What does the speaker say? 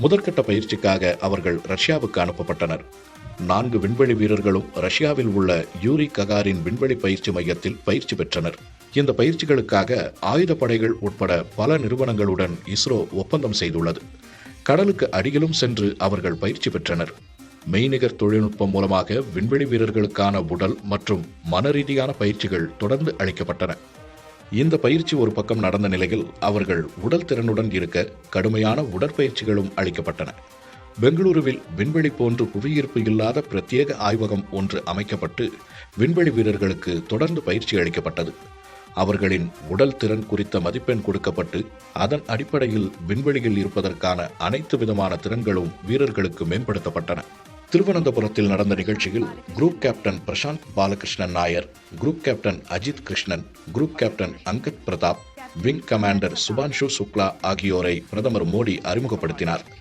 முதற்கட்ட பயிற்சிக்காக அவர்கள் ரஷ்யாவுக்கு அனுப்பப்பட்டனர். 4 விண்வெளி வீரர்களும் ரஷ்யாவில் உள்ள யூரி ககாரின் விண்வெளி பயிற்சி மையத்தில் பயிற்சி பெற்றனர். இந்த பயிற்சிகளுக்காக ஆயுதப்படைகள் உட்பட பல நிறுவனங்களுடன் இஸ்ரோ ஒப்பந்தம் செய்துள்ளது. கடலுக்கு அடியிலும் சென்று அவர்கள் பயிற்சி பெற்றனர். மெய்நிகர் தொழில்நுட்பம் மூலமாக விண்வெளி வீரர்களுக்கான உடல் மற்றும் மனரீதியான பயிற்சிகள் தொடர்ந்து அளிக்கப்பட்டன. இந்த பயிற்சி ஒரு பக்கம் நடந்த நிலையில் அவர்கள் உடல் திறனுடன் இருக்க கடுமையான உடற்பயிற்சிகளும் அளிக்கப்பட்டன. பெங்களூருவில் விண்வெளி போன்று புவியீர்ப்பு இல்லாத பிரத்யேக ஆய்வகம் ஒன்று அமைக்கப்பட்டு விண்வெளி வீரர்களுக்கு தொடர்ந்து பயிற்சி அளிக்கப்பட்டது. அவர்களின் உடல் திறன் குறித்த மதிப்பெண் கொடுக்கப்பட்டு அதன் அடிப்படையில் விண்வெளியில் இருப்பதற்கான அனைத்து விதமான திறன்களும் வீரர்களுக்கு மேம்படுத்தப்பட்டன. திருவனந்தபுரத்தில் நடந்த நிகழ்ச்சியில் group captain Prashanth Balakrishnan Nair, group captain Ajith Krishnan, group captain Angad Pratap, wing commander Shubhanshu Shukla ஆகியோரை பிரதமர் மோடி அறிமுகப்படுத்தினார்.